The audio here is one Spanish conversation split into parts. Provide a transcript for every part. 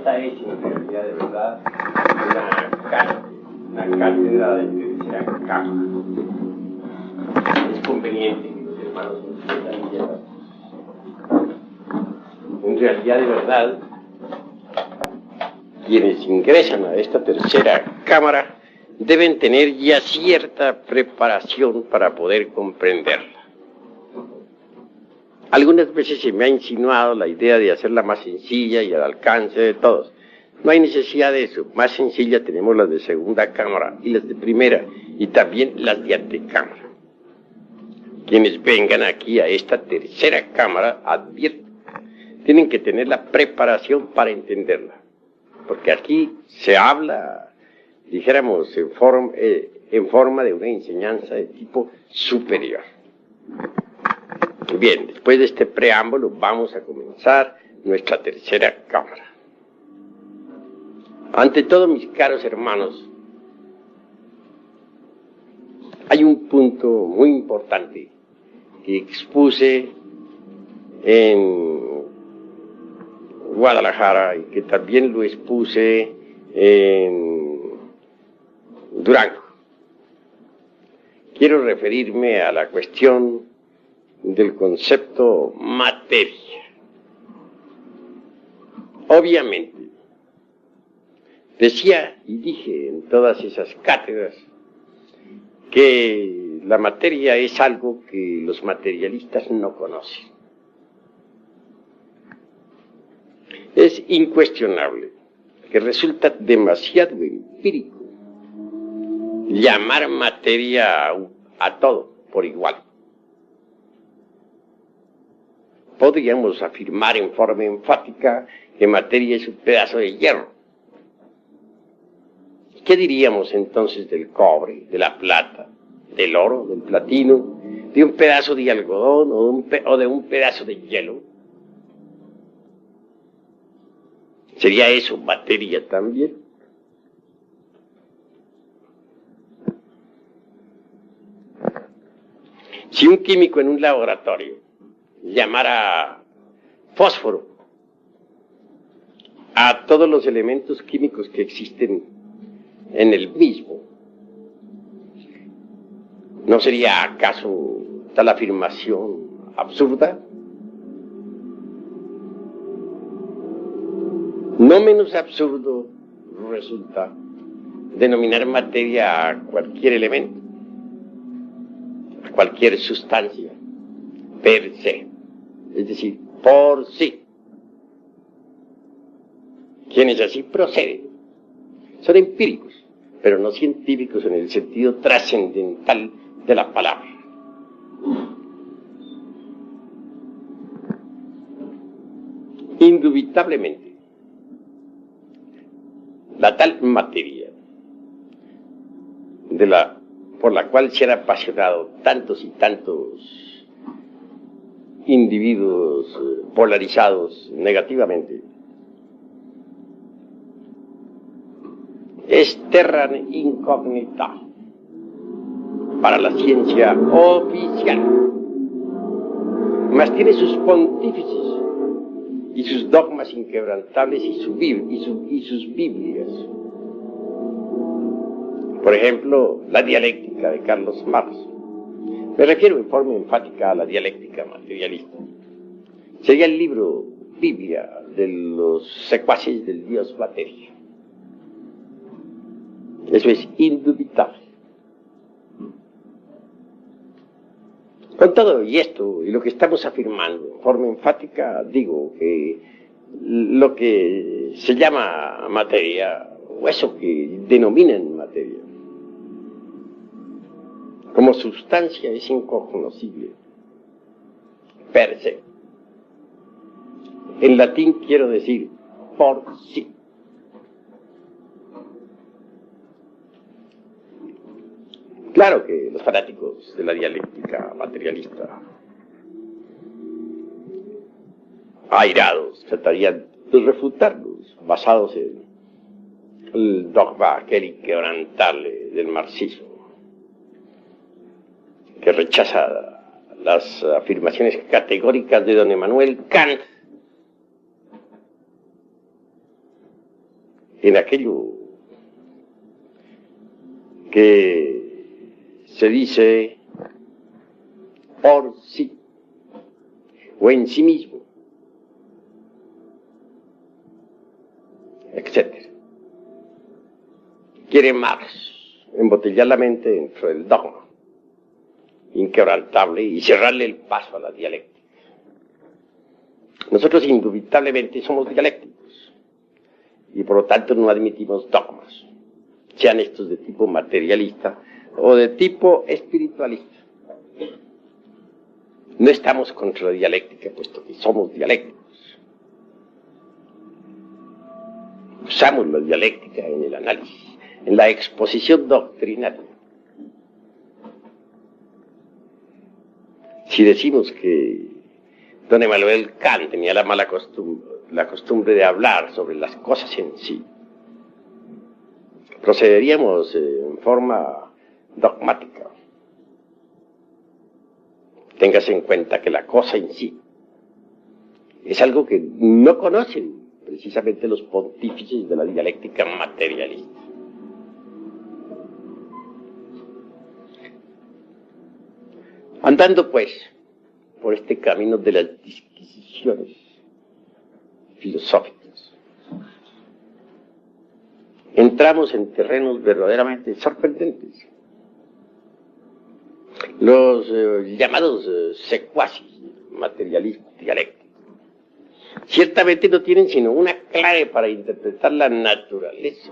esta es en realidad de verdad una cátedra de tercera cámara. Es conveniente que los hermanos entiendan bien las cosas. En realidad de verdad, quienes ingresan a esta tercera cámara deben tener ya cierta preparación para poder comprenderla. Algunas veces se me ha insinuado la idea de hacerla más sencilla y al alcance de todos. No hay necesidad de eso. Más sencilla tenemos las de segunda cámara y las de primera, y también las de antecámara. Quienes vengan aquí a esta tercera cámara, advierto, tienen que tener la preparación para entenderla. Porque aquí se habla, dijéramos, en forma de una enseñanza de tipo superior. Bien, después de este preámbulo vamos a comenzar nuestra tercera cámara. Ante todo, mis caros hermanos, hay un punto muy importante que expuse en Guadalajara y que también lo expuse en Durango. Quiero referirme a la cuestión del concepto materia. Obviamente, decía y dije en todas esas cátedras que la materia es algo que los materialistas no conocen. Es incuestionable que resulta demasiado empírico llamar materia a todo por igual. Podríamos afirmar en forma enfática que materia es un pedazo de hierro. ¿Qué diríamos entonces del cobre, de la plata, del oro, del platino, de un pedazo de algodón o de un pedazo de hielo? ¿Sería eso materia también? Si un químico en un laboratorio llamara fósforo a todos los elementos químicos que existen en el mismo, ¿no sería acaso tal afirmación absurda? No menos absurdo resulta denominar materia a cualquier elemento, a cualquier sustancia, per se, es decir, por sí. Quienes así proceden son empíricos, pero no científicos en el sentido trascendental de la palabra. Indubitablemente, la tal materia por la cual se han apasionado tantos y tantos individuos polarizados negativamente es terra incognita para la ciencia oficial, mas tiene sus pontífices y sus dogmas inquebrantables y sus Biblias. Por ejemplo, la dialéctica de Carlos Marx. Me refiero en forma enfática a la dialéctica materialista. Sería el libro Biblia de los secuaces del dios materia. Eso es indubitable. Con todo y esto, y lo que estamos afirmando en forma enfática, digo que lo que se llama materia, o eso que denominan materia, como sustancia es incognoscible, per se. En latín quiero decir por sí. Claro que los fanáticos de la dialéctica materialista, airados, tratarían de refutarlos, basados en el dogma aquel inquebrantable del marxismo, que rechaza las afirmaciones categóricas de don Emmanuel Kant en aquello que se dice por sí o en sí mismo, etc. Quiere Marx embotellar la mente dentro del dogma inquebrantable y cerrarle el paso a la dialéctica. Nosotros indubitablemente somos dialécticos y por lo tanto no admitimos dogmas, sean estos de tipo materialista o de tipo espiritualista. No estamos contra la dialéctica, puesto que somos dialécticos. Usamos la dialéctica en el análisis, en la exposición doctrinaria. Si decimos que don Emmanuel Kant tenía la mala costumbre de hablar sobre las cosas en sí, procederíamos en forma dogmática. Téngase en cuenta que la cosa en sí es algo que no conocen precisamente los pontífices de la dialéctica materialista. Andando pues por este camino de las disquisiciones filosóficas, entramos en terrenos verdaderamente sorprendentes. Los llamados secuaces materialismo dialéctico ciertamente no tienen sino una clave para interpretar la naturaleza.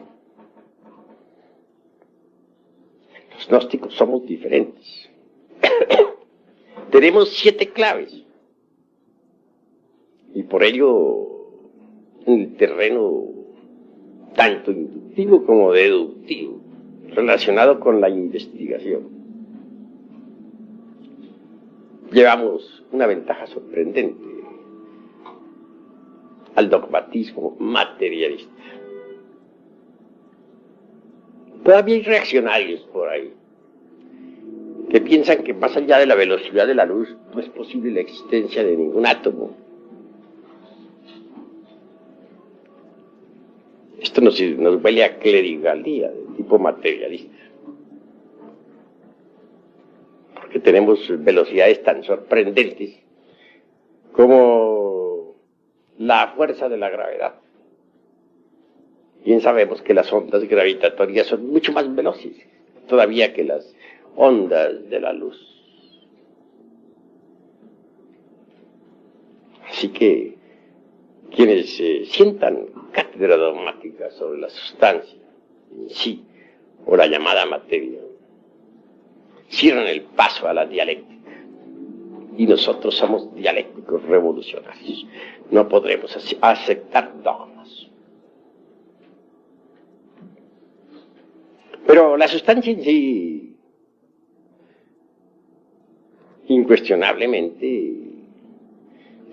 Los gnósticos somos diferentes. Tenemos 7 claves y por ello en el terreno tanto inductivo como deductivo relacionado con la investigación llevamos una ventaja sorprendente al dogmatismo materialista. Todavía hay reaccionarios por ahí que piensan que más allá de la velocidad de la luz no es posible la existencia de ningún átomo. Esto nos huele a clerigalía de tipo materialista, porque tenemos velocidades tan sorprendentes como la fuerza de la gravedad. Bien sabemos que las ondas gravitatorias son mucho más veloces todavía que las ondas de la luz. Así que quienes sientan cátedra dogmática sobre la sustancia en sí o la llamada materia cierran el paso a la dialéctica, y nosotros somos dialécticos revolucionarios. No podremos aceptar dogmas. Pero la sustancia en sí incuestionablemente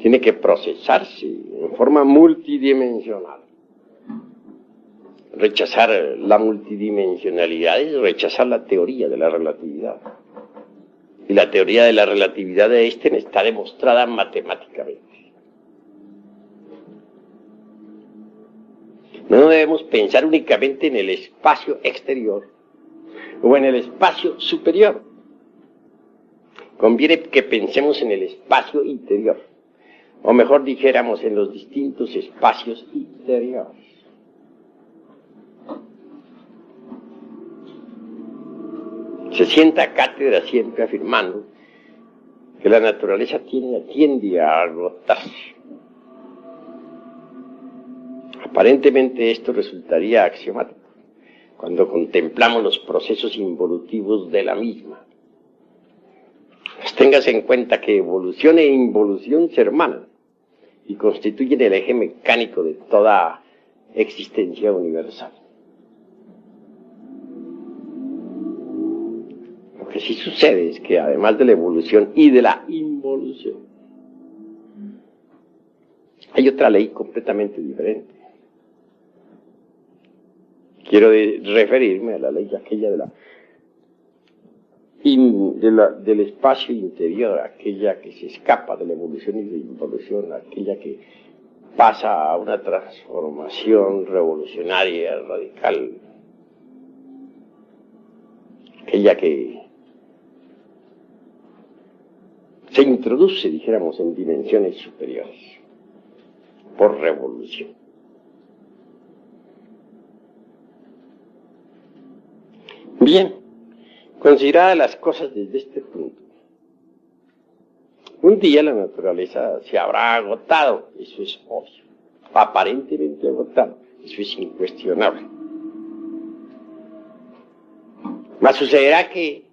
tiene que procesarse en forma multidimensional. Rechazar la multidimensionalidad es rechazar la teoría de la relatividad. Y la teoría de la relatividad de Einstein está demostrada matemáticamente. No debemos pensar únicamente en el espacio exterior o en el espacio superior. Conviene que pensemos en el espacio interior, o mejor dijéramos en los distintos espacios interiores. Se sienta cátedra siempre afirmando que la naturaleza tiende a agotarse. Aparentemente esto resultaría axiomático cuando contemplamos los procesos involutivos de la misma. Pues téngase en cuenta que evolución e involución se hermanan y constituyen el eje mecánico de toda existencia universal. Lo que sí sucede es que además de la evolución y de la involución, hay otra ley completamente diferente. Quiero referirme a la ley aquella del espacio interior, aquella que se escapa de la evolución y de la involución, aquella que pasa a una transformación revolucionaria, radical, aquella que se introduce, dijéramos, en dimensiones superiores, por revolución. Bien, considerada las cosas desde este punto, un día la naturaleza se habrá agotado, eso es obvio, aparentemente agotado, eso es incuestionable. Mas sucederá que,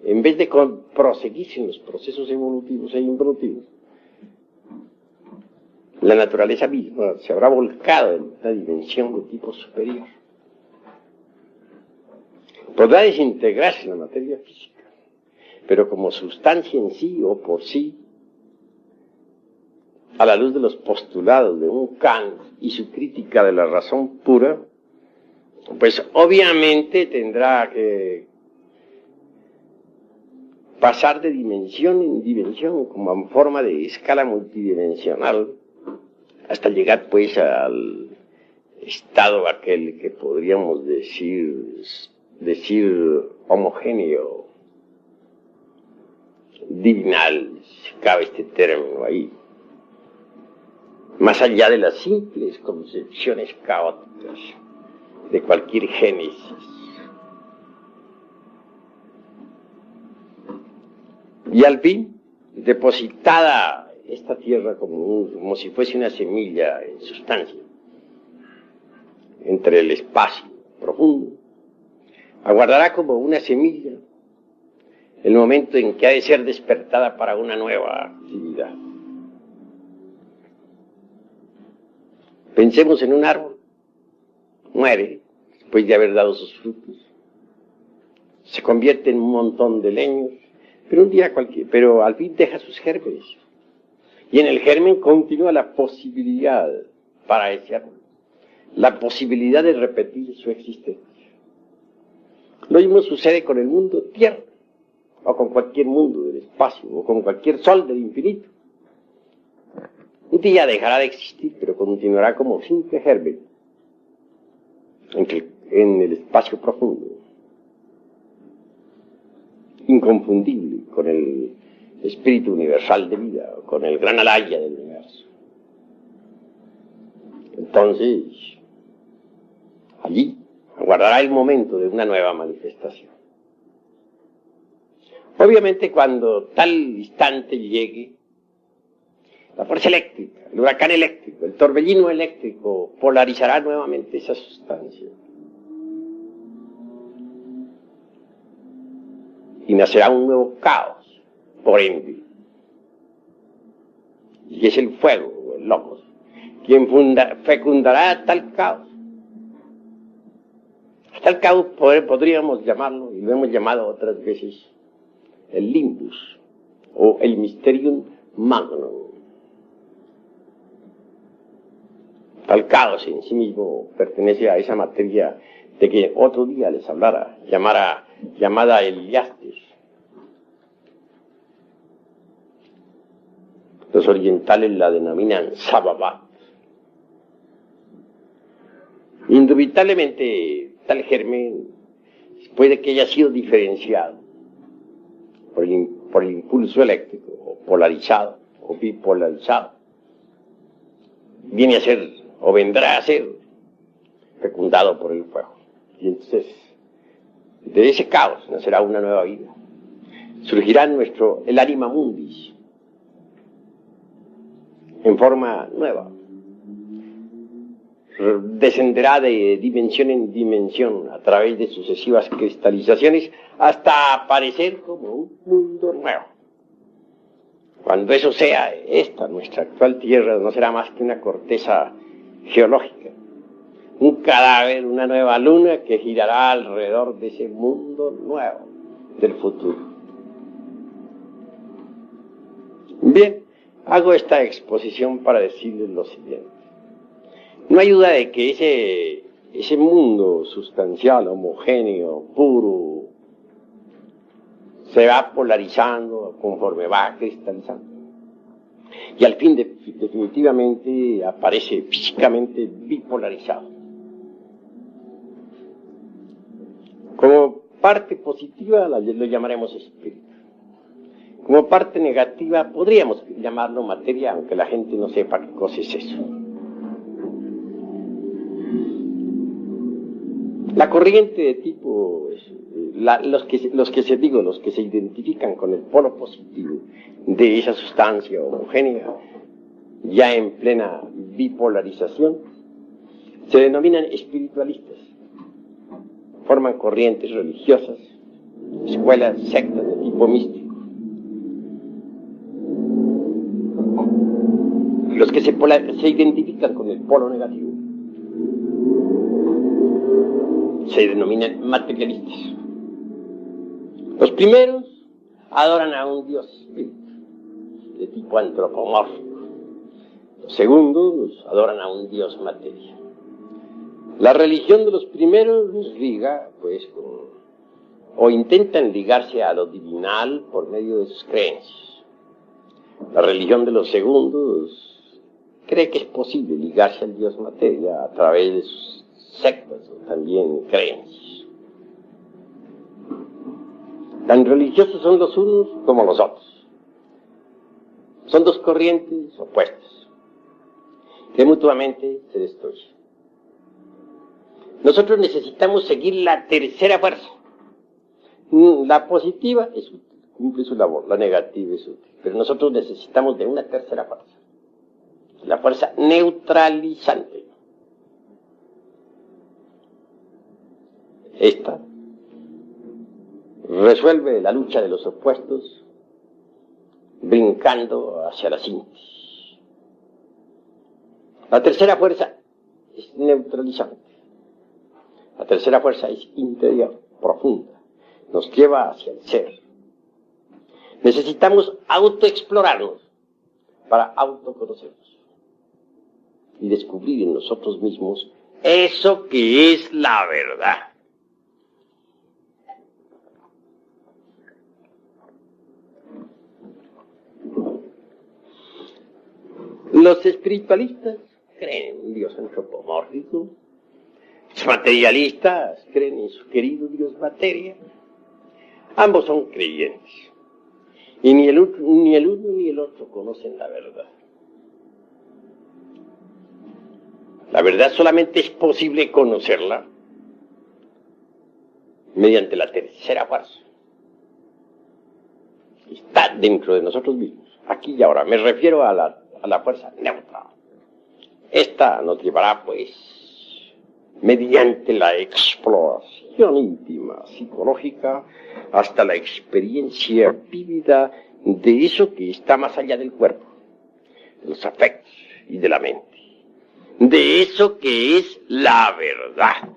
en vez de proseguirse en los procesos evolutivos e involutivos, la naturaleza misma se habrá volcado en una dimensión de tipo superior. Podrá desintegrarse en la materia física, pero como sustancia en sí o por sí, a la luz de los postulados de un Kant y su crítica de la razón pura, pues obviamente tendrá que pasar de dimensión en dimensión, como en forma de escala multidimensional, hasta llegar pues al estado aquel que podríamos decir homogéneo, divinal, si cabe este término ahí, más allá de las simples concepciones caóticas de cualquier génesis. Y al fin, depositada esta tierra como si fuese una semilla en sustancia, entre el espacio profundo, aguardará como una semilla el momento en que ha de ser despertada para una nueva actividad. Pensemos en un árbol, muere después de haber dado sus frutos, se convierte en un montón de leños, pero al fin deja sus gérmenes, y en el germen continúa la posibilidad para ese árbol, la posibilidad de repetir su existencia. Lo mismo sucede con el mundo tierra, o con cualquier mundo del espacio, o con cualquier sol del infinito. Un día dejará de existir, pero continuará como simple germen en el espacio profundo, inconfundible con el espíritu universal de vida, o con el gran alaya del universo. Entonces, allí aguardará el momento de una nueva manifestación. Obviamente, cuando tal instante llegue, la fuerza eléctrica, el huracán eléctrico, el torbellino eléctrico polarizará nuevamente esa sustancia. Y nacerá un nuevo caos, por ende. Y es el fuego, el logos, quien fecundará tal caos. Tal caos podríamos llamarlo, y lo hemos llamado otras veces, el limbus, o el mysterium magnum. Tal caos en sí mismo pertenece a esa materia de que otro día les hablara, llamada Heliastes. Los orientales la denominan Sababat. Indubitablemente, tal germen, después de que haya sido diferenciado por el impulso eléctrico, o polarizado, o bipolarizado, viene a ser, o vendrá a ser, fecundado por el fuego. Y entonces, de ese caos nacerá una nueva vida. Surgirá el anima mundis, en forma nueva. Descenderá de dimensión en dimensión a través de sucesivas cristalizaciones hasta aparecer como un mundo nuevo. Cuando eso sea, nuestra actual Tierra no será más que una corteza geológica, un cadáver, una nueva luna que girará alrededor de ese mundo nuevo del futuro. Bien, hago esta exposición para decirles lo siguiente. No hay duda de que ese mundo sustancial, homogéneo, puro, se va polarizando conforme va cristalizando. Y al fin definitivamente aparece físicamente bipolarizado. Como parte positiva lo llamaremos espíritu. Como parte negativa podríamos llamarlo materia, aunque la gente no sepa qué cosa es eso. La corriente de tipo, los que se identifican con el polo positivo de esa sustancia homogénea, ya en plena bipolarización, se denominan espiritualistas. Forman corrientes religiosas, escuelas, sectas de tipo místico. Los que se identifican con el polo negativo se denominan materialistas. Los primeros adoran a un dios espíritu de tipo antropomórfico. Los segundos adoran a un dios materia. La religión de los primeros los liga, pues, o intentan ligarse a lo divinal por medio de sus creencias. La religión de los segundos cree que es posible ligarse al dios materia a través de sus sectas o también creencias. Tan religiosos son los unos como los otros. Son dos corrientes opuestas que mutuamente se destruyen. Nosotros necesitamos seguir la tercera fuerza. La positiva es útil, cumple su labor, la negativa es útil, pero nosotros necesitamos de una tercera fuerza, la fuerza neutralizante. Esta resuelve la lucha de los opuestos brincando hacia la síntesis. La tercera fuerza es neutralizante. La tercera fuerza es interior, profunda. Nos lleva hacia el ser. Necesitamos autoexplorarnos para autoconocernos y descubrir en nosotros mismos eso que es la verdad. Los espiritualistas creen en un Dios antropomórfico. Los materialistas creen en su querido Dios materia. Ambos son creyentes. Y ni el uno ni el otro conocen la verdad. La verdad solamente es posible conocerla mediante la tercera fuerza. Está dentro de nosotros mismos, aquí y ahora. Me refiero a la fuerza neutral. Esta nos llevará, pues, mediante la exploración íntima, psicológica, hasta la experiencia vívida de eso que está más allá del cuerpo, de los afectos y de la mente, de eso que es la verdad.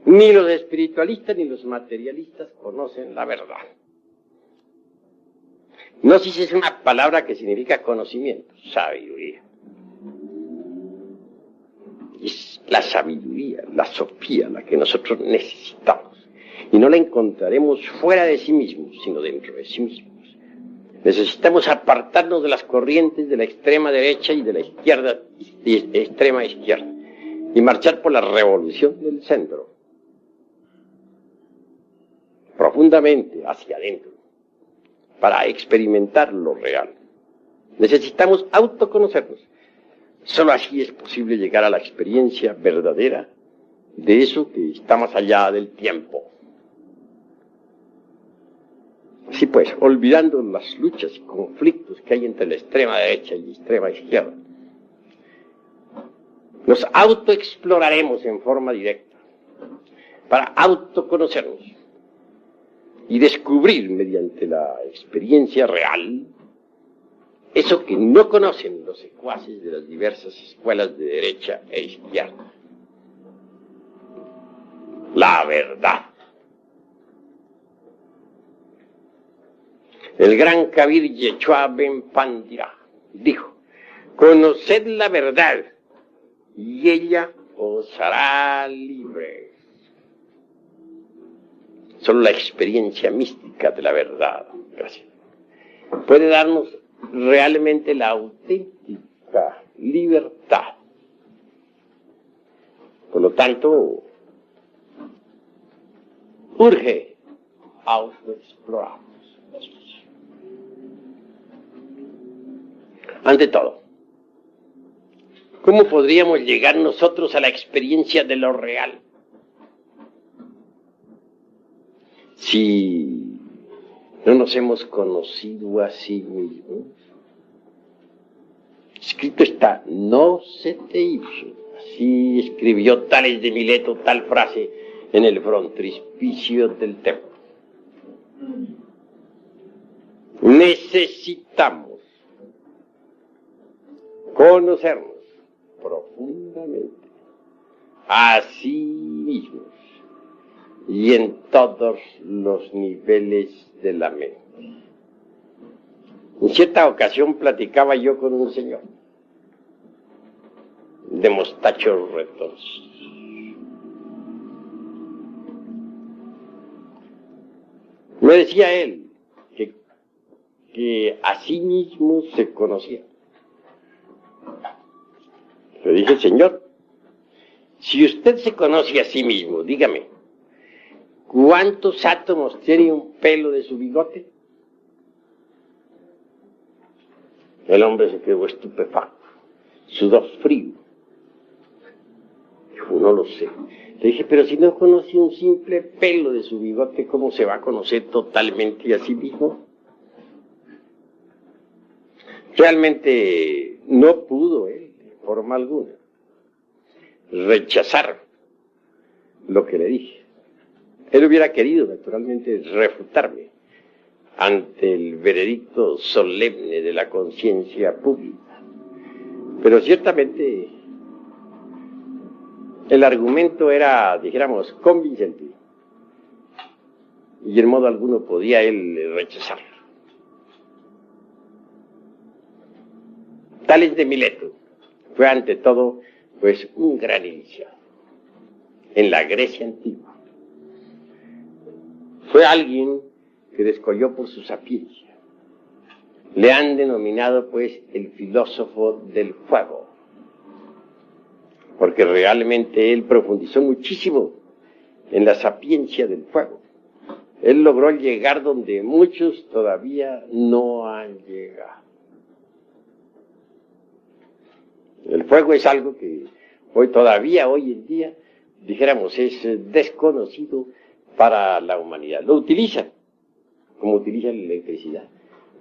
Ni los espiritualistas ni los materialistas conocen la verdad. Gnosis es una palabra que significa conocimiento, sabiduría. Es la sabiduría, la sofía, la que nosotros necesitamos. Y no la encontraremos fuera de sí mismos, sino dentro de sí mismos. Necesitamos apartarnos de las corrientes de la extrema derecha y de la izquierda, extrema izquierda, y marchar por la revolución del centro, profundamente hacia adentro, para experimentar lo real. Necesitamos autoconocernos. Solo así es posible llegar a la experiencia verdadera de eso que está más allá del tiempo. Así pues, olvidando las luchas y conflictos que hay entre la extrema derecha y la extrema izquierda, nos autoexploraremos en forma directa para autoconocernos y descubrir mediante la experiencia real eso que no conocen los secuaces de las diversas escuelas de derecha e izquierda. La verdad. El gran Kabir Yeshua Ben Pandira dijo: conoced la verdad y ella os hará libres. Solo la experiencia mística de la verdad. Gracias. puede darnos realmente la auténtica libertad. Por lo tanto, urge autoexplorarnos. Ante todo, ¿cómo podríamos llegar nosotros a la experiencia de lo real? Si no nos hemos conocido a sí mismos. Escrito está, no se te hizo. Así escribió Tales de Mileto tal frase en el frontispicio del templo. Necesitamos conocernos profundamente a sí mismos y en todos los niveles de la mente. En cierta ocasión platicaba yo con un señor de mostachos retos. Me decía él que a sí mismo se conocía. Le dije, señor, si usted se conoce a sí mismo, dígame, ¿cuántos átomos tiene un pelo de su bigote? El hombre se quedó estupefacto, sudó frío. Dijo, no lo sé. Le dije, pero si no conoce un simple pelo de su bigote, ¿cómo se va a conocer totalmente a sí mismo? Realmente no pudo él, de forma alguna, rechazar lo que le dije. Él hubiera querido, naturalmente, refutarme ante el veredicto solemne de la conciencia pública. Pero ciertamente el argumento era, dijéramos, convincente. Y en modo alguno podía él rechazarlo. Tales de Mileto fue ante todo, pues, un gran iniciado en la Grecia antigua. Fue alguien que descolló por su sapiencia. Le han denominado, pues, el filósofo del fuego, porque realmente él profundizó muchísimo en la sapiencia del fuego. Él logró llegar donde muchos todavía no han llegado. El fuego es algo que hoy en día, dijéramos, es desconocido para la humanidad. Lo utilizan, como utilizan la electricidad,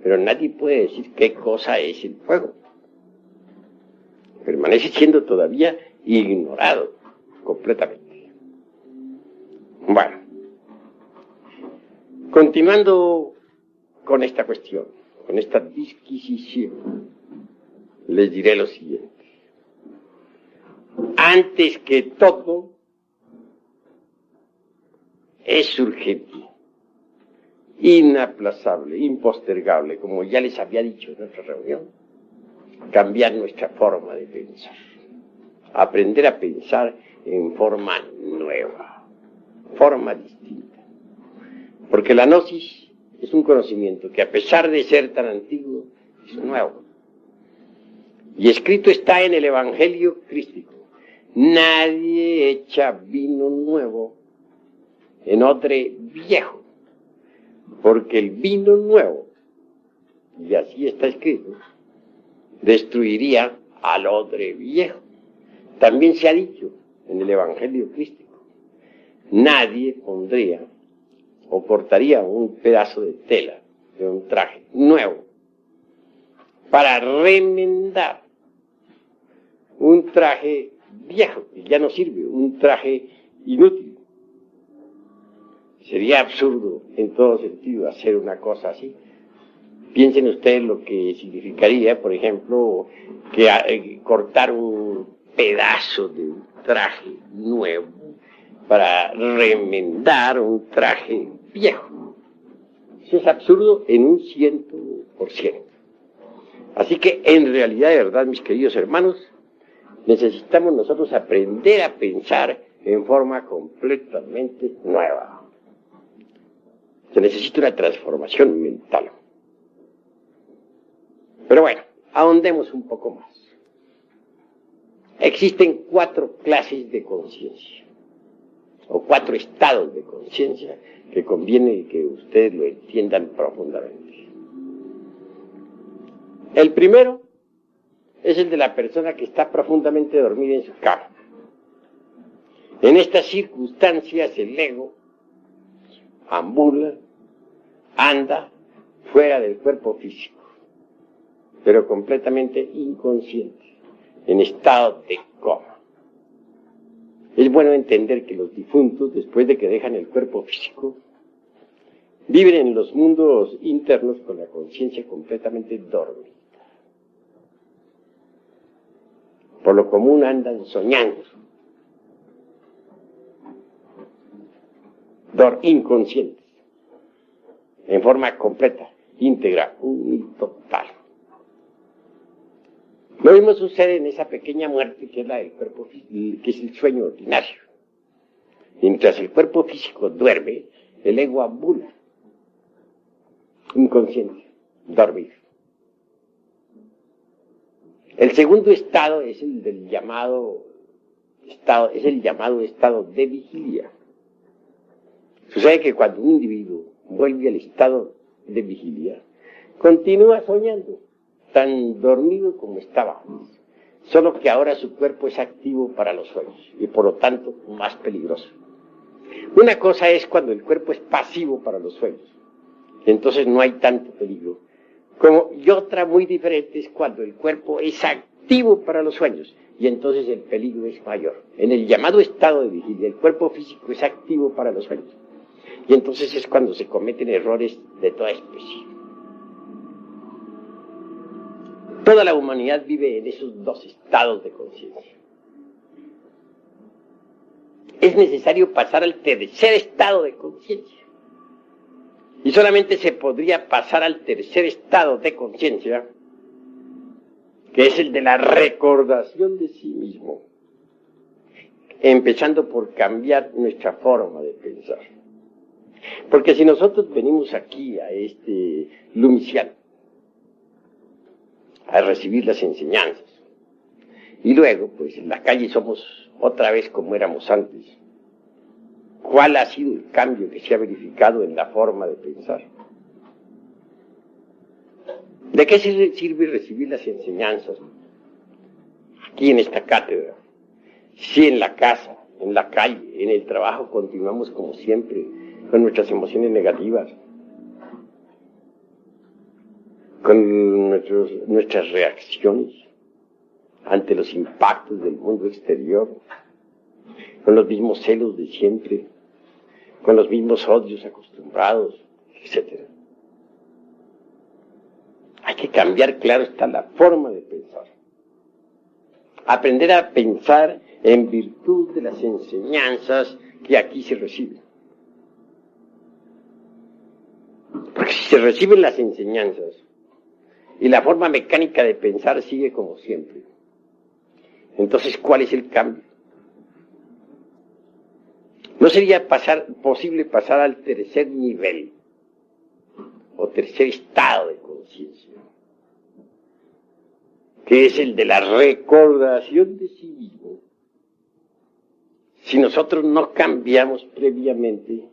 pero nadie puede decir qué cosa es el fuego. Permanece siendo todavía ignorado completamente. Bueno, continuando con esta cuestión, con esta disquisición, les diré lo siguiente. Antes que todo, es urgente, inaplazable, impostergable, como ya les había dicho en otra reunión, cambiar nuestra forma de pensar, aprender a pensar en forma nueva, forma distinta. Porque la gnosis es un conocimiento que, a pesar de ser tan antiguo, es nuevo. Y escrito está en el Evangelio crístico: nadie echa vino nuevo en odre viejo, porque el vino nuevo, y así está escrito, destruiría al odre viejo. También se ha dicho en el Evangelio crístico: nadie pondría o portaría un pedazo de tela, de un traje nuevo, para remendar un traje viejo, que ya no sirve, un traje inútil. Sería absurdo en todo sentido hacer una cosa así. Piensen ustedes lo que significaría, por ejemplo, que cortar un pedazo de un traje nuevo para remendar un traje viejo. Eso es absurdo en un 100%. Así que, en realidad, de verdad, mis queridos hermanos, necesitamos nosotros aprender a pensar en forma completamente nueva. Se necesita una transformación mental. Pero bueno, ahondemos un poco más. Existen 4 clases de conciencia, o 4 estados de conciencia que conviene que ustedes lo entiendan profundamente. El primero es el de la persona que está profundamente dormida en su cama. En estas circunstancias el ego ambula, anda fuera del cuerpo físico, pero completamente inconsciente, en estado de coma. Es bueno entender que los difuntos, después de que dejan el cuerpo físico, viven en los mundos internos con la conciencia completamente dormida. Por lo común andan soñando, inconscientes, en forma completa, íntegra, total. Lo mismo sucede en esa pequeña muerte que es la del cuerpo físico, que es el sueño ordinario. Mientras el cuerpo físico duerme, el ego ambula, inconsciente, dormido. El segundo estado es el llamado estado de vigilia. Sucede que cuando un individuo vuelve al estado de vigilia, continúa soñando, tan dormido como estaba antes, solo que ahora su cuerpo es activo para los sueños y por lo tanto más peligroso. Una cosa es cuando el cuerpo es pasivo para los sueños, entonces no hay tanto peligro, y otra muy diferente es cuando el cuerpo es activo para los sueños y entonces el peligro es mayor. En el llamado estado de vigilia, el cuerpo físico es activo para los sueños y entonces es cuando se cometen errores de toda especie. Toda la humanidad vive en esos 2 estados de conciencia. Es necesario pasar al tercer estado de conciencia. Y solamente se podría pasar al tercer estado de conciencia, que es el de la recordación de sí mismo, empezando por cambiar nuestra forma de pensar. Porque si nosotros venimos aquí a este Lumiciano a recibir las enseñanzas, y luego, pues en la calle somos otra vez como éramos antes, ¿cuál ha sido el cambio que se ha verificado en la forma de pensar? ¿De qué sirve recibir las enseñanzas aquí en esta cátedra? Si en la casa, en la calle, en el trabajo continuamos como siempre con nuestras emociones negativas, con nuestras reacciones ante los impactos del mundo exterior, con los mismos celos de siempre, con los mismos odios acostumbrados, etc. Hay que cambiar, claro está, la forma de pensar. Aprender a pensar en virtud de las enseñanzas que aquí se reciben. Porque si se reciben las enseñanzas y la forma mecánica de pensar sigue como siempre, entonces, ¿cuál es el cambio? ¿No sería posible pasar al tercer nivel o tercer estado de conciencia, que es el de la recordación de sí mismo, si nosotros no cambiamos previamente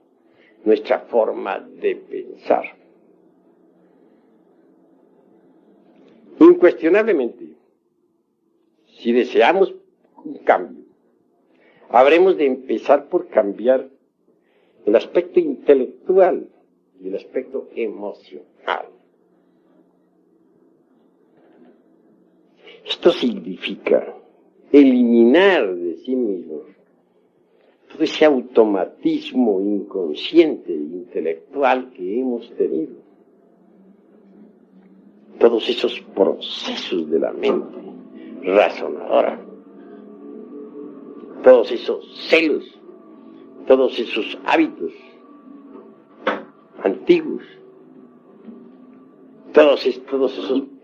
nuestra forma de pensar? Incuestionablemente, si deseamos un cambio, habremos de empezar por cambiar el aspecto intelectual y el aspecto emocional. Esto significa eliminar de sí mismo todo ese automatismo inconsciente e intelectual que hemos tenido, todos esos procesos de la mente razonadora, todos esos celos, todos esos hábitos antiguos,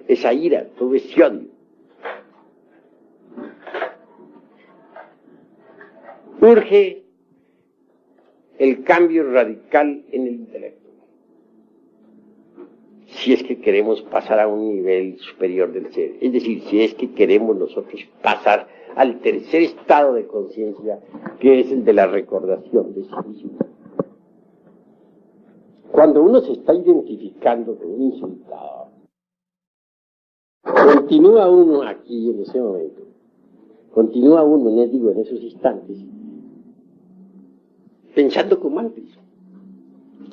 esa ira, todo ese odio. Urge el cambio radical en el intelecto. si es que queremos pasar a un nivel superior del ser, es decir, si es que queremos nosotros pasar al tercer estado de conciencia, que es el de la recordación de sí mismo. Cuando uno se está identificando con un insultado, continúa uno aquí en ese momento, continúa uno, les digo, en esos instantes, pensando como antes.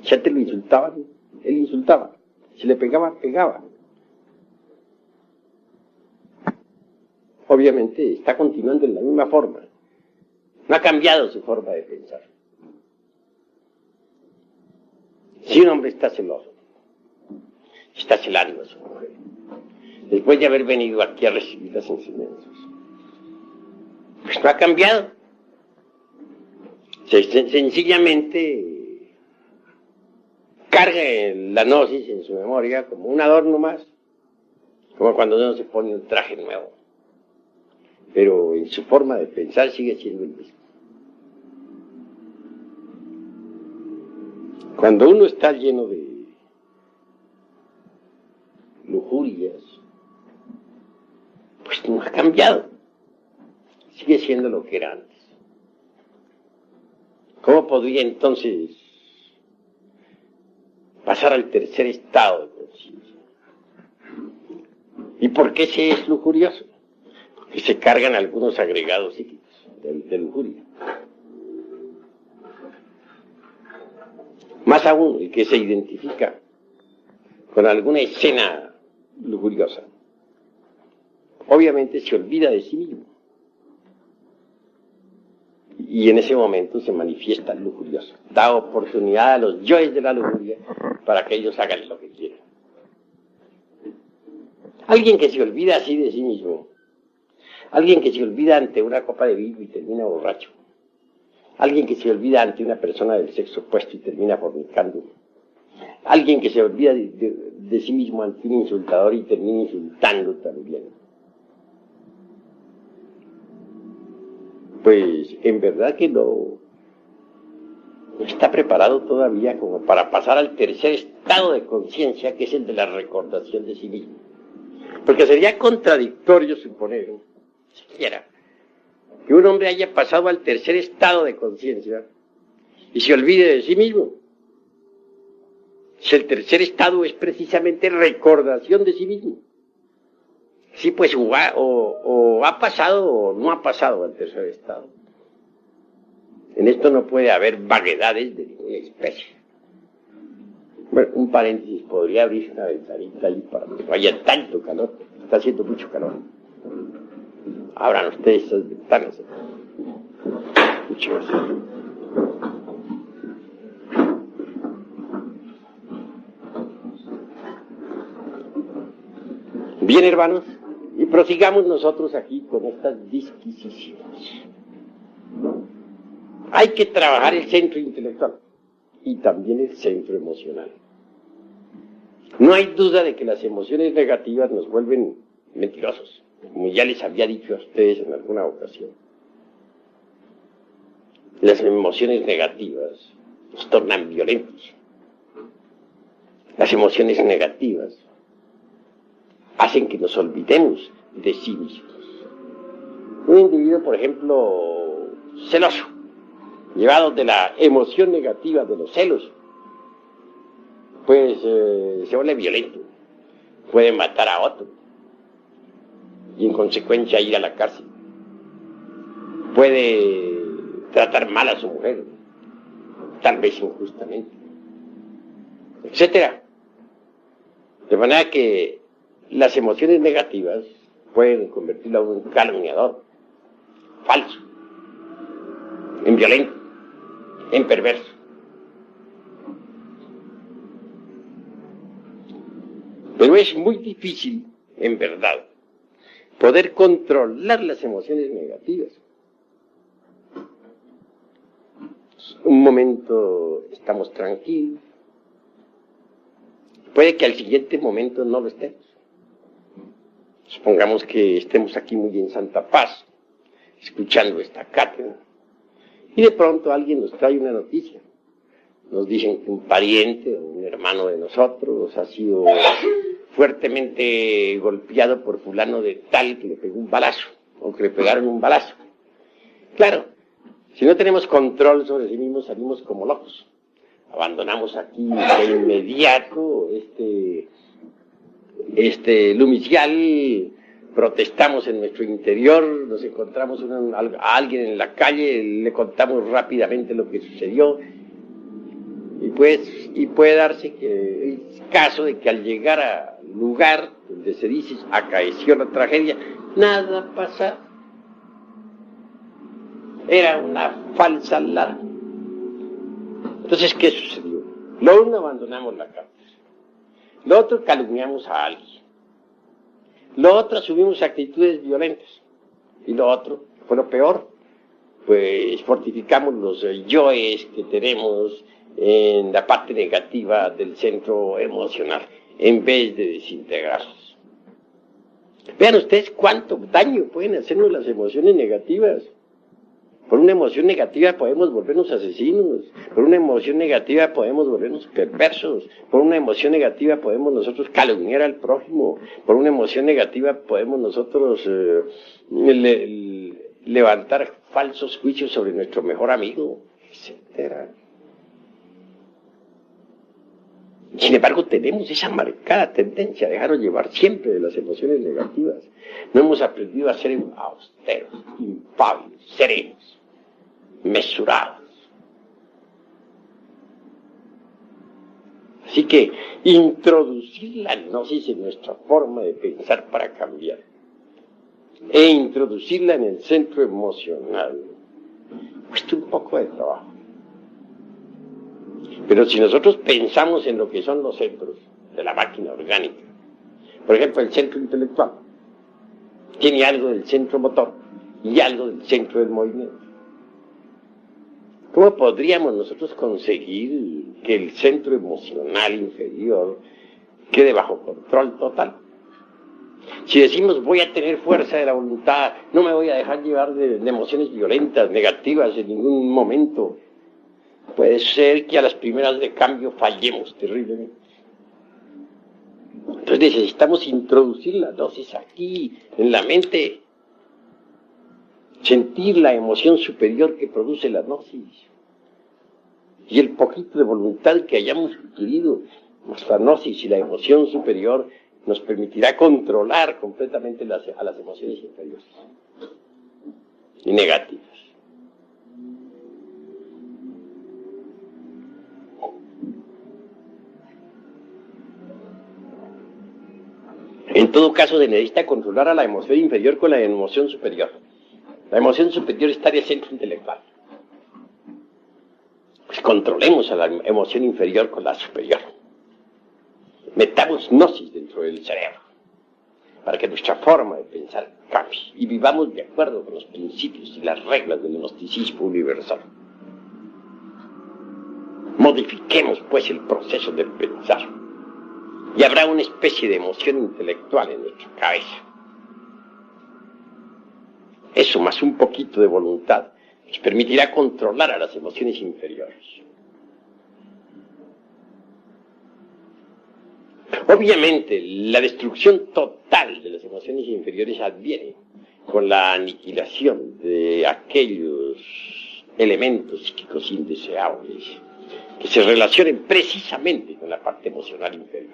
Si antes lo insultaban, él insultaba. Si le pegaban, pegaba. Obviamente está continuando en la misma forma. No ha cambiado su forma de pensar. Si un hombre está celoso, está celando a su mujer, después de haber venido aquí a recibir las enseñanzas, pues no ha cambiado. Sencillamente carga la gnosis en su memoria como un adorno más, como cuando uno se pone un traje nuevo, pero en su forma de pensar sigue siendo el mismo. Cuando uno está lleno de lujurias, pues no ha cambiado, sigue siendo lo que era antes. ¿Cómo podría entonces pasar al tercer estado de conciencia? ¿Y por qué se es lujurioso? Porque se cargan algunos agregados psíquicos de lujuria. Más aún, el que se identifica con alguna escena lujuriosa, obviamente se olvida de sí mismo. Y en ese momento se manifiesta lujurioso. Da oportunidad a los yoes de la lujuria para que ellos hagan lo que quieran. Alguien que se olvida así de sí mismo, alguien que se olvida ante una copa de vino y termina borracho, alguien que se olvida ante una persona del sexo opuesto y termina fornicando, alguien que se olvida de sí mismo ante un insultador y termina insultando también. Pues en verdad que no está preparado todavía como para pasar al tercer estado de conciencia, que es el de la recordación de sí mismo. Porque sería contradictorio suponer, siquiera, que un hombre haya pasado al tercer estado de conciencia y se olvide de sí mismo. Si el tercer estado es precisamente recordación de sí mismo. Sí, pues o ha pasado o no ha pasado al tercer estado. En esto no puede haber vaguedades de ninguna especie. Bueno, un paréntesis, podría abrir una ventanita ahí para que no haya tanto calor. Está haciendo mucho calor. Abran ustedes esas ventanas. Mucho más. Bien, hermanos, y prosigamos nosotros aquí con estas disquisiciones. Hay que trabajar el centro intelectual y también el centro emocional. No hay duda de que las emociones negativas nos vuelven mentirosos, como ya les había dicho a ustedes en alguna ocasión. Las emociones negativas nos tornan violentos. Las emociones negativas hacen que nos olvidemos de sí mismos. Un individuo, por ejemplo, celoso, llevado de la emoción negativa de los celos, pues se vuelve violento, puede matar a otro y en consecuencia ir a la cárcel, puede tratar mal a su mujer, tal vez injustamente, etcétera. De manera que las emociones negativas pueden convertirlo a un calumniador, falso, en violento, en perverso. Pero es muy difícil, en verdad, poder controlar las emociones negativas. Un momento estamos tranquilos, puede que al siguiente momento no lo estemos. Supongamos que estemos aquí muy en santa paz, escuchando esta cátedra, y de pronto alguien nos trae una noticia nos dicen que un pariente o un hermano de nosotros ha sido fuertemente golpeado por fulano de tal que le pegó un balazo, o que le pegaron un balazo. Claro, si no tenemos control sobre sí mismos, salimos como locos. Abandonamos aquí de inmediato lumicial, protestamos en nuestro interior, nos encontramos a alguien en la calle, le contamos rápidamente lo que sucedió, y puede darse que el caso de que al llegar al lugar donde se dice acaeció la tragedia, nada pasa. Era una falsa alarma. Entonces, ¿qué sucedió? Lo uno, abandonamos la cárcel. Lo otro, calumniamos a alguien. Lo otro, asumimos actitudes violentas. Y lo otro, fue lo peor, pues fortificamos los yoes que tenemos en la parte negativa del centro emocional, en vez de desintegrarlos. Vean ustedes cuánto daño pueden hacernos las emociones negativas. Por una emoción negativa podemos volvernos asesinos, por una emoción negativa podemos volvernos perversos, por una emoción negativa podemos nosotros calumniar al prójimo, por una emoción negativa podemos nosotros levantar falsos juicios sobre nuestro mejor amigo, etc. Sin embargo, tenemos esa marcada tendencia a dejarnos llevar siempre de las emociones negativas. No hemos aprendido a ser austeros, impávidos, serenos, mesurados. Así que introducir la gnosis en nuestra forma de pensar para cambiar e introducirla en el centro emocional cuesta un poco de trabajo. Pero si nosotros pensamos en lo que son los centros de la máquina orgánica, por ejemplo, el centro intelectual tiene algo del centro motor y algo del centro del movimiento. ¿Cómo podríamos nosotros conseguir que el centro emocional inferior quede bajo control total? Si decimos voy a tener fuerza de la voluntad, no me voy a dejar llevar de emociones violentas, negativas en ningún momento, puede ser que a las primeras de cambio fallemos terriblemente. Entonces necesitamos introducir la dosis aquí, en la mente, sentir la emoción superior que produce la gnosis y el poquito de voluntad que hayamos adquirido. Nuestra gnosis y la emoción superior nos permitirá controlar completamente a las emociones inferiores y negativas. En todo caso, se necesita controlar a la emoción inferior con la emoción superior. La emoción superior está en el centro intelectual. Pues controlemos a la emoción inferior con la superior. Metamos gnosis dentro del cerebro para que nuestra forma de pensar cambie y vivamos de acuerdo con los principios y las reglas del gnosticismo universal. Modifiquemos, pues, el proceso del pensar. Y habrá una especie de emoción intelectual en nuestra cabeza. Eso, más un poquito de voluntad, nos permitirá controlar a las emociones inferiores. Obviamente, la destrucción total de las emociones inferiores adviene con la aniquilación de aquellos elementos psíquicos indeseables que se relacionen precisamente con la parte emocional inferior.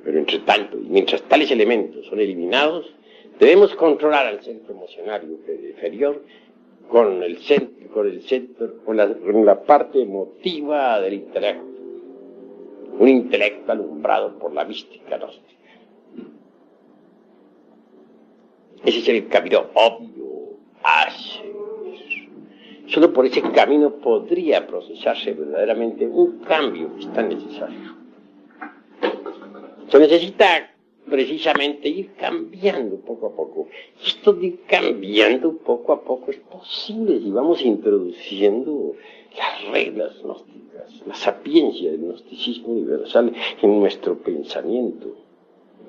Pero entre tanto, y mientras tales elementos son eliminados, debemos controlar al centro emocional inferior con la parte emotiva del intelecto. Un intelecto alumbrado por la mística gnóstica. Ese es el camino obvio hacia eso. Solo por ese camino podría procesarse verdaderamente un cambio que es tan necesario. Se necesita precisamente ir cambiando poco a poco. Esto de ir cambiando poco a poco es posible si vamos introduciendo las reglas gnósticas, la sapiencia del gnosticismo universal en nuestro pensamiento,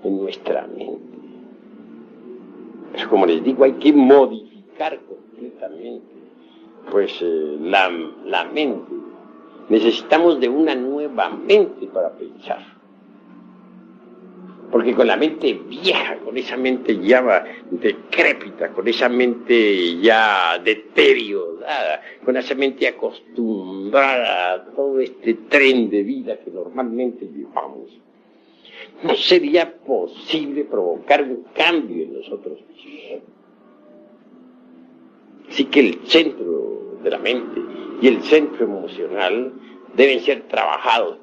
en nuestra mente. Pero como les digo, hay que modificar completamente la mente. Necesitamos de una nueva mente para pensar. Porque con la mente vieja, con esa mente ya decrépita, con esa mente ya deteriorada, con esa mente acostumbrada a todo este tren de vida que normalmente llevamos, no sería posible provocar un cambio en nosotros mismos. Así que el centro de la mente y el centro emocional deben ser trabajados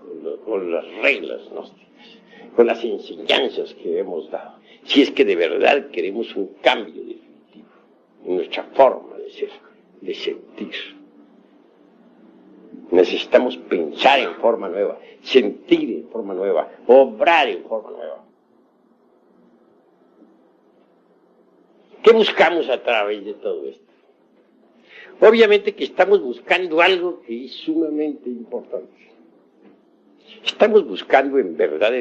con las reglas gnósticas, con las enseñanzas que hemos dado, si es que de verdad queremos un cambio definitivo en nuestra forma de ser, de sentir. Necesitamos pensar en forma nueva, sentir en forma nueva, obrar en forma nueva. ¿Qué buscamos a través de todo esto? Obviamente que estamos buscando algo que es sumamente importante. Estamos buscando en verdad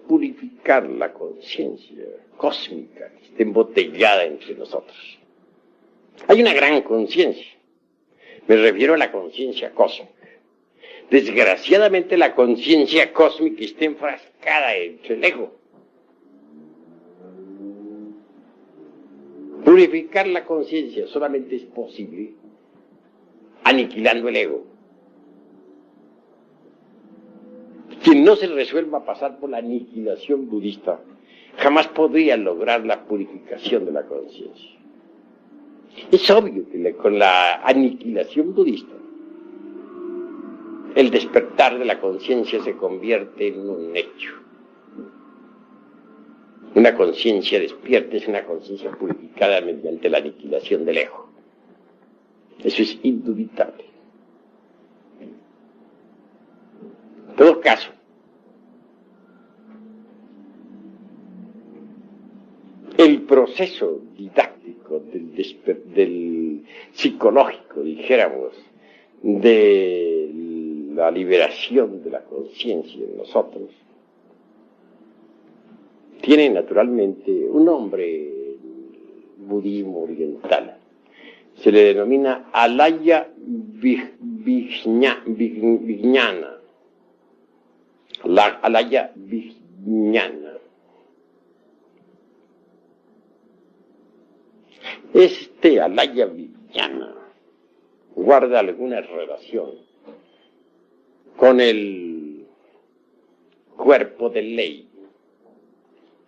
purificar la conciencia cósmica que está embotellada entre nosotros. Hay una gran conciencia. Me refiero a la conciencia cósmica. Desgraciadamente la conciencia cósmica está enfrascada entre el ego. Purificar la conciencia solamente es posible aniquilando el ego. Quien no se resuelva a pasar por la aniquilación budista jamás podría lograr la purificación de la conciencia. Es obvio que con la aniquilación budista el despertar de la conciencia se convierte en un hecho. Una conciencia despierta es una conciencia purificada mediante la aniquilación del ego. Eso es indubitable. En todo caso, el proceso didáctico del psicológico, dijéramos, de la liberación de la conciencia en nosotros, tiene naturalmente un nombre en budismo oriental. Se le denomina Alaya Vijnana. La Alaya Vijnana. Este Alaya Vijnana guarda alguna relación con el cuerpo de ley,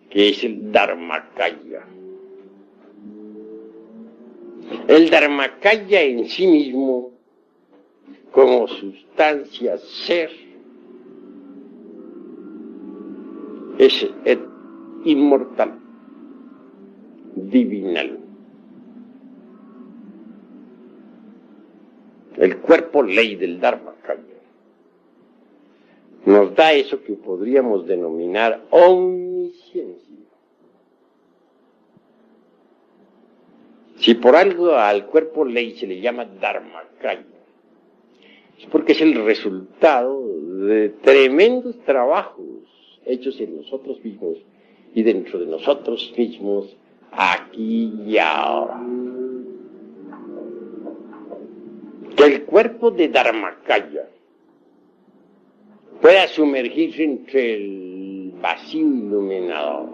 que es el Dharmakaya. El Dharmakaya en sí mismo, como sustancia ser, es inmortal, divinal. El cuerpo ley del Dharmakaya nos da eso que podríamos denominar omnisciencia. Si por algo al cuerpo ley se le llama Dharmakaya, es porque es el resultado de tremendos trabajos hechos en nosotros mismos y dentro de nosotros mismos, aquí y ahora. Que el cuerpo de Dharmakaya pueda sumergirse entre el vacío iluminador,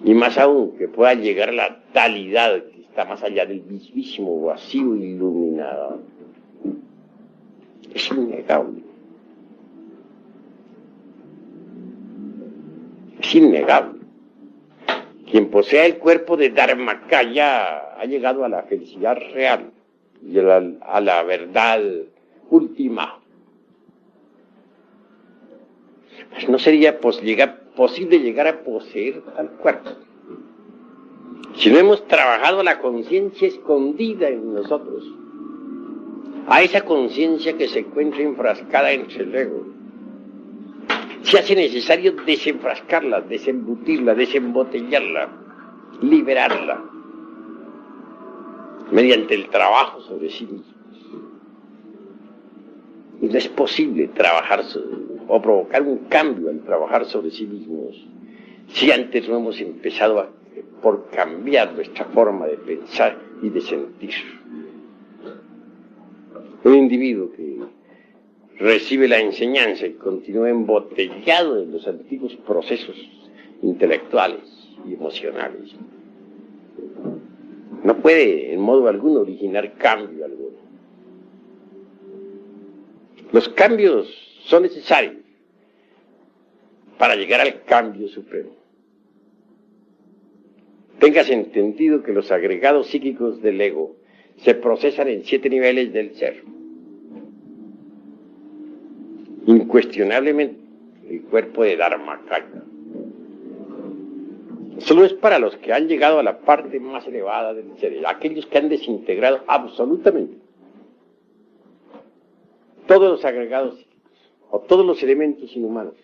y más aún que pueda llegar a la talidad que está más allá del mismísimo vacío iluminador, es innegable. Es innegable. Quien posea el cuerpo de Dharmakaya ha llegado a la felicidad real y a la verdad última. Pues no sería posible llegar a poseer tal cuerpo si no hemos trabajado la conciencia escondida en nosotros, a esa conciencia que se encuentra enfrascada entre el ego. Se hace necesario desenfrascarla, desembutirla, desembotellarla, liberarla, mediante el trabajo sobre sí mismos. Y no es posible trabajar o provocar un cambio al trabajar sobre sí mismos si antes no hemos empezado por cambiar nuestra forma de pensar y de sentir. Un individuo que recibe la enseñanza y continúa embotellado en los antiguos procesos intelectuales y emocionales, no puede en modo alguno originar cambio alguno. Los cambios son necesarios para llegar al cambio supremo. Tengas entendido que los agregados psíquicos del ego se procesan en 7 niveles del ser. Incuestionablemente, el cuerpo de Dharmakaya solo es para los que han llegado a la parte más elevada del ser, aquellos que han desintegrado absolutamente todos los agregados psíquicos o todos los elementos inhumanos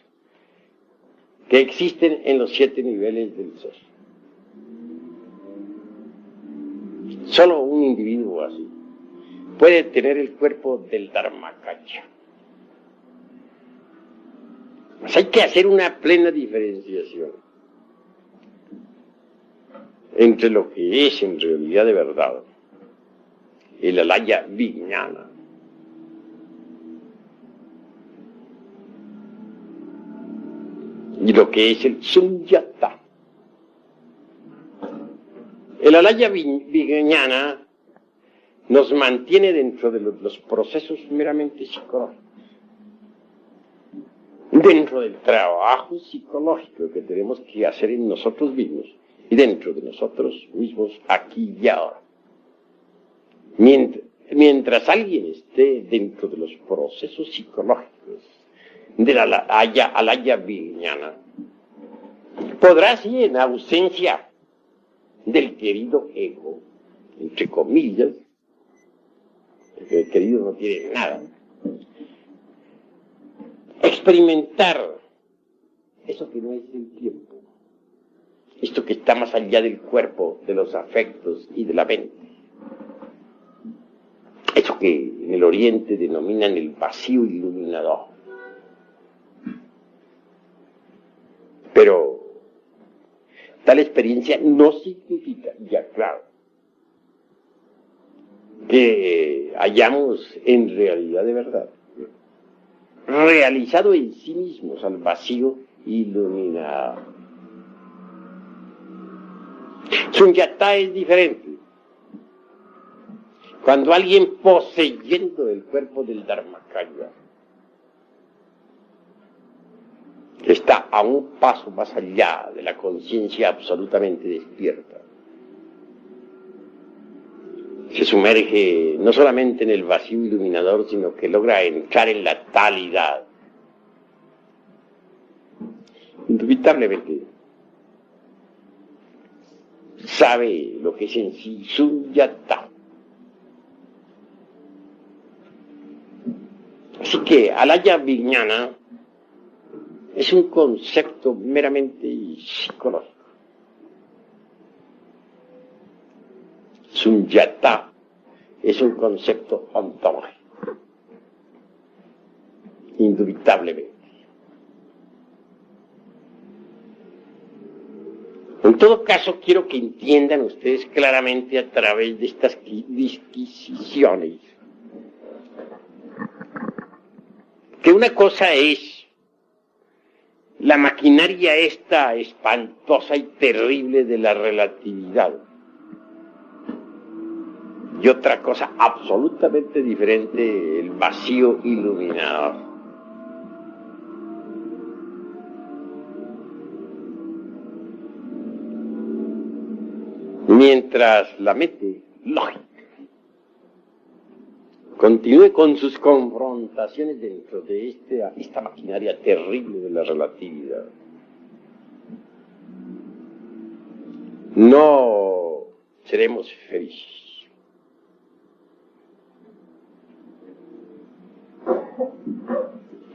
que existen en los 7 niveles del ser. Solo un individuo así puede tener el cuerpo del Dharmakaya. Pues hay que hacer una plena diferenciación entre lo que es en realidad de verdad el alaya vijnana y lo que es el sunyata. El alaya vijnana nos mantiene dentro de los procesos meramente psicológicos, dentro del trabajo psicológico que tenemos que hacer en nosotros mismos y dentro de nosotros mismos aquí y ahora. Mientras alguien esté dentro de los procesos psicológicos de la alaya vijnana, podrá así, en ausencia del querido ego, entre comillas, porque el querido no tiene nada, experimentar eso que no es el tiempo, esto que está más allá del cuerpo, de los afectos y de la mente, eso que en el Oriente denominan el vacío iluminador. Pero tal experiencia no significa, ya claro, que hayamos en realidad de verdad realizado en sí mismos al vacío iluminado. Sunyata es diferente. Cuando alguien poseyendo el cuerpo del Dharmakaya está a un paso más allá de la conciencia absolutamente despierta, se sumerge no solamente en el vacío iluminador, sino que logra entrar en la talidad. Indubitablemente sabe lo que es en sí sunyata. Así que alaya vijnana es un concepto meramente psicológico. Sunyata es un concepto ontológico, indubitablemente. En todo caso, quiero que entiendan ustedes claramente a través de estas disquisiciones que una cosa es la maquinaria esta espantosa y terrible de la relatividad, y otra cosa absolutamente diferente, el vacío iluminador. Mientras la mente lógica continúe con sus confrontaciones dentro de esta maquinaria terrible de la relatividad, no seremos felices.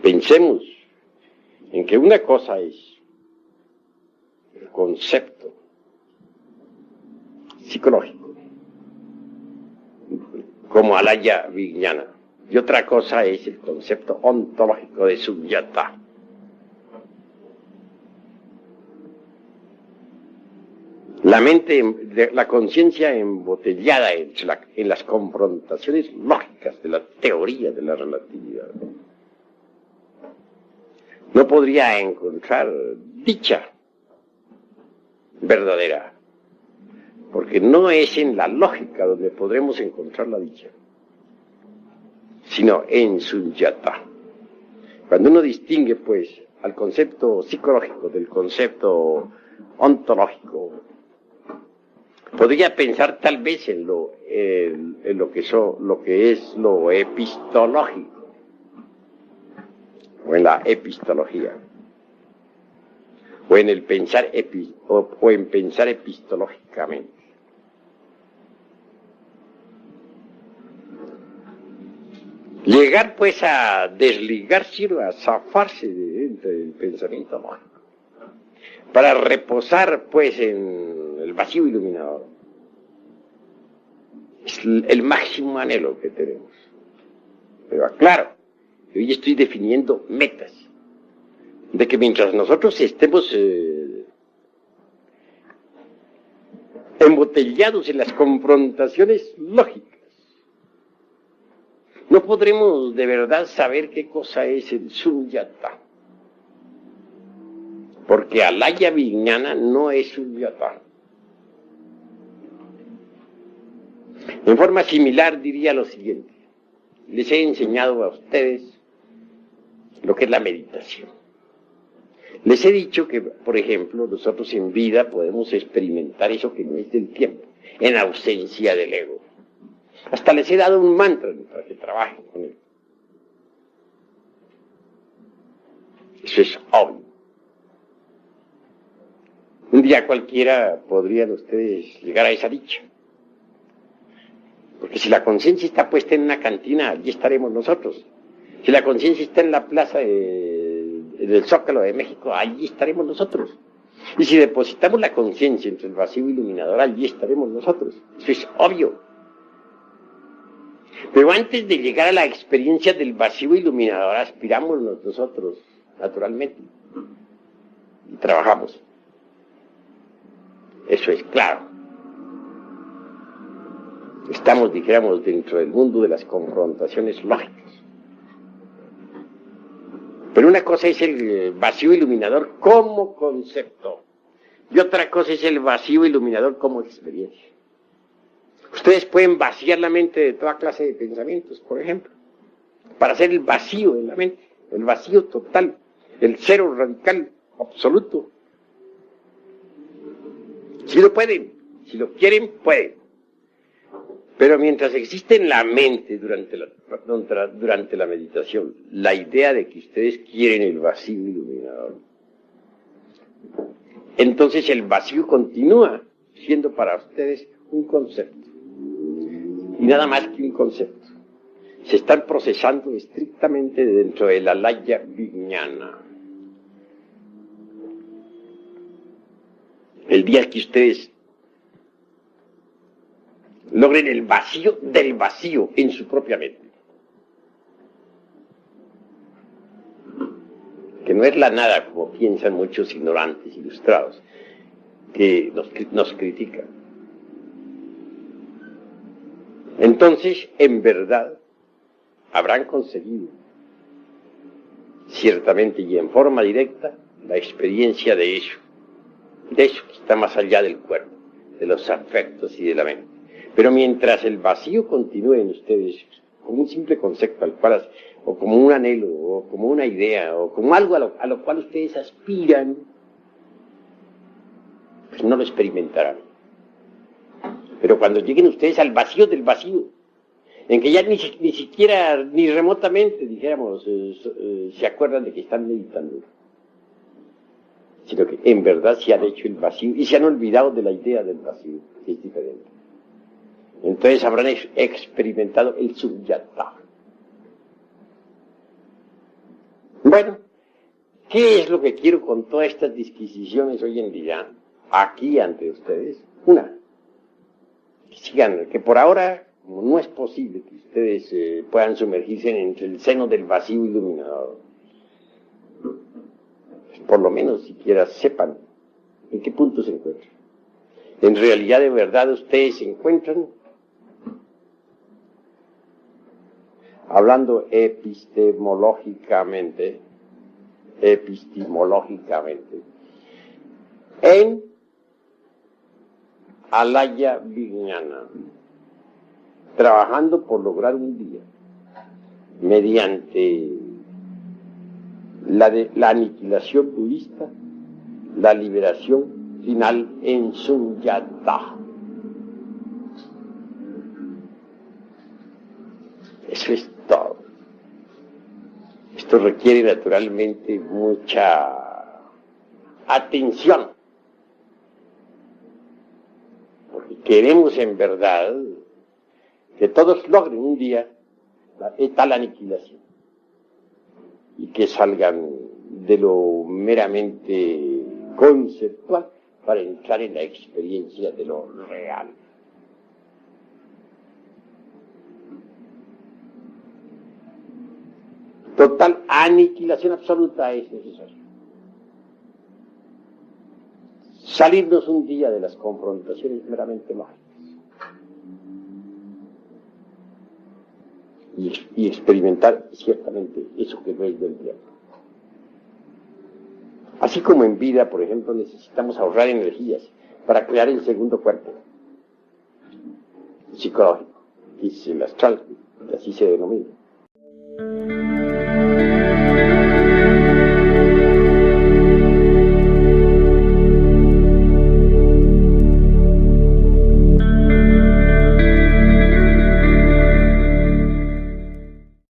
Pensemos en que una cosa es el concepto psicológico, como alaya vijnana, y otra cosa es el concepto ontológico de sunyata. la conciencia embotellada en las confrontaciones lógicas de la teoría de la relatividad, no podría encontrar dicha verdadera, porque no es en la lógica donde podremos encontrar la dicha, sino en Sunyata. Cuando uno distingue, pues, al concepto psicológico del concepto ontológico, podría pensar tal vez en lo que es lo epistológico, o en la epistología, o en el pensar en pensar epistológicamente. Llegar pues a desligarse, a zafarse del pensamiento lógico, para reposar pues en el vacío iluminador, es el máximo anhelo que tenemos. Pero aclaro, hoy estoy definiendo metas, de que mientras nosotros estemos embotellados en las confrontaciones lógicas, no podremos de verdad saber qué cosa es el Sunyata. Porque Alaya Vijnana no es Sunyata. En forma similar diría lo siguiente. Les he enseñado a ustedes lo que es la meditación. Les he dicho que, por ejemplo, nosotros en vida podemos experimentar eso que no es del tiempo, en ausencia del ego. Hasta les he dado un mantra para que trabajen con él. Eso es obvio. Un día cualquiera podrían ustedes llegar a esa dicha. Porque si la conciencia está puesta en una cantina, allí estaremos nosotros. Si la conciencia está en la plaza del Zócalo de México, allí estaremos nosotros. Y si depositamos la conciencia entre el vacío iluminador, allí estaremos nosotros. Eso es obvio. Pero antes de llegar a la experiencia del vacío iluminador, aspiramos nosotros, naturalmente, y trabajamos. Eso es claro. Estamos, dijéramos, dentro del mundo de las confrontaciones lógicas. Pero una cosa es el vacío iluminador como concepto, y otra cosa es el vacío iluminador como experiencia. Ustedes pueden vaciar la mente de toda clase de pensamientos, por ejemplo, para hacer el vacío en la mente, el vacío total, el cero radical, absoluto. Si lo pueden, si lo quieren, pueden. Pero mientras existe en la mente durante la meditación la idea de que ustedes quieren el vacío iluminador, entonces el vacío continúa siendo para ustedes un concepto. Y nada más que un concepto. Se están procesando estrictamente dentro de la Alaya Vijnana. El día que ustedes logren el vacío del vacío en su propia mente, que no es la nada como piensan muchos ignorantes ilustrados que nos critican. Entonces, en verdad, habrán conseguido, ciertamente y en forma directa, la experiencia de eso que está más allá del cuerpo, de los afectos y de la mente. Pero mientras el vacío continúe en ustedes como un simple concepto al cual, o como un anhelo, o como una idea, o como algo a lo cual ustedes aspiran, pues no lo experimentarán. Pero cuando lleguen ustedes al vacío del vacío, en que ya ni siquiera, ni remotamente, dijéramos, se acuerdan de que están meditando, sino que en verdad se han hecho el vacío y se han olvidado de la idea del vacío, que es diferente. Entonces habrán experimentado el Sunyata. Bueno, ¿qué es lo que quiero con todas estas disquisiciones hoy en día, aquí ante ustedes? Una, que por ahora, como no es posible que ustedes puedan sumergirse entre el seno del vacío iluminador, pues por lo menos siquiera sepan en qué punto se encuentran. En realidad, de verdad, ustedes se encuentran hablando epistemológicamente, en Alaya Vignana, trabajando por lograr un día, mediante la aniquilación budista, la liberación final en Sunyata. Eso es todo. Esto requiere naturalmente mucha atención, porque queremos en verdad que todos logren un día tal aniquilación y que salgan de lo meramente conceptual para entrar en la experiencia de lo real. Total aniquilación absoluta es necesaria. Salirnos un día de las confrontaciones meramente lógicas y experimentar ciertamente eso que no es del tiempo. Así como en vida, por ejemplo, necesitamos ahorrar energías para crear el segundo cuerpo psicológico, y el astral, así se denomina.